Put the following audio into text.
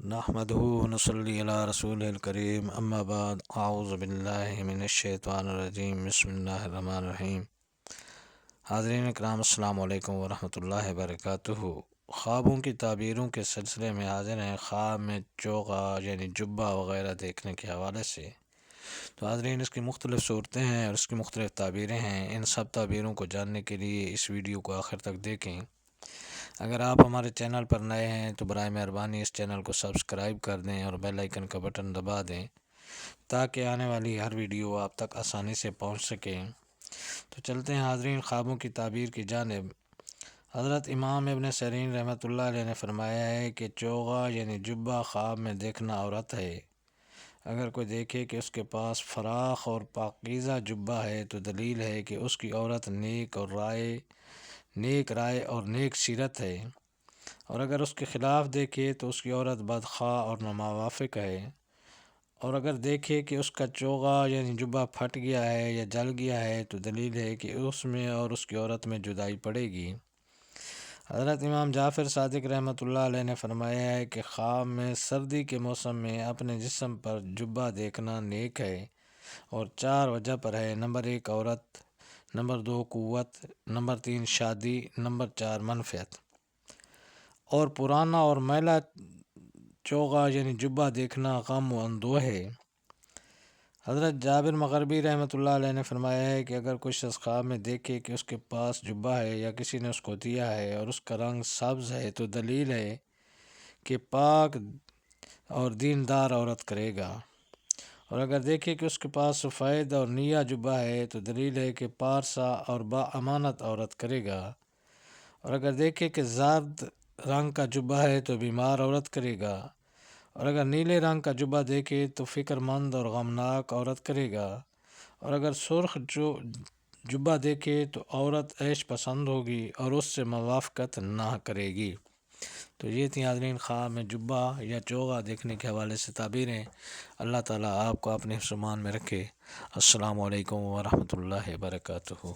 نحمدہ ونصلی علی رسول الکریم اما بعد اعوذ باللہ من الشیطان الرجیم بسم اللہ الرحمن الرحیم۔ حاضرین اکرام السلام علیکم ورحمۃ اللہ وبرکاتہ۔ خوابوں کی تعبیروں کے سلسلے میں حاضر ہیں خواب میں چوغا یعنی جبہ وغیرہ دیکھنے کے حوالے سے۔ تو حاضرین، اس کی مختلف صورتیں ہیں اور اس کی مختلف تعبیریں ہیں۔ ان سب تعبیروں کو جاننے کے لیے اس ویڈیو کو آخر تک دیکھیں۔ اگر آپ ہمارے چینل پر نئے ہیں تو برائے مہربانی اس چینل کو سبسکرائب کر دیں اور بیل آئیکن کا بٹن دبا دیں تاکہ آنے والی ہر ویڈیو آپ تک آسانی سے پہنچ سکے۔ تو چلتے ہیں حاضرین خوابوں کی تعبیر کی جانب۔ حضرت امام ابن سیرین رحمۃ اللہ علیہ نے فرمایا ہے کہ چوغا یعنی جبہ خواب میں دیکھنا عورت ہے۔ اگر کوئی دیکھے کہ اس کے پاس فراخ اور پاکیزہ جبہ ہے تو دلیل ہے کہ اس کی عورت نیک رائے اور نیک سیرت ہے، اور اگر اس کے خلاف دیکھے تو اس کی عورت بدخواہ اور ناموافق ہے، اور اگر دیکھے کہ اس کا چوغا یعنی جبہ پھٹ گیا ہے یا جل گیا ہے تو دلیل ہے کہ اس میں اور اس کی عورت میں جدائی پڑے گی۔ حضرت امام جعفر صادق رحمۃ اللہ علیہ نے فرمایا ہے کہ خواب میں سردی کے موسم میں اپنے جسم پر جبہ دیکھنا نیک ہے، اور 4 وجہ پر ہے۔ نمبر 1 عورت، نمبر 2 قوت، نمبر 3 شادی، نمبر 4 منفعت۔ اور پرانا اور میلا چوغا یعنی جبہ دیکھنا غم و اندوہ ہے۔ حضرت جابر مغربی رحمۃ اللہ علیہ نے فرمایا ہے کہ اگر کوئی شخص خواب میں دیکھے کہ اس کے پاس جبہ ہے یا کسی نے اس کو دیا ہے اور اس کا رنگ سبز ہے تو دلیل ہے کہ پاک اور دیندار عورت کرے گا، اور اگر دیکھے کہ اس کے پاس سفید اور نیا جبہ ہے تو دلیل ہے کہ پارسا اور با امانت عورت کرے گا، اور اگر دیکھے کہ زرد رنگ کا جبہ ہے تو بیمار عورت کرے گا، اور اگر نیلے رنگ کا جبہ دیکھے تو فکر مند اور غمناک عورت کرے گا، اور اگر سرخ جبہ دیکھے تو عورت عیش پسند ہوگی اور اس سے موافقت نہ کرے گی۔ تو یہ تھی حاضرین خواب میں جبہ یا چوغا دیکھنے کے حوالے سے تعبیریں۔ اللہ تعالیٰ آپ کو اپنے حفظ و امان میں رکھے۔ السلام علیکم ورحمۃ اللہ وبرکاتہ۔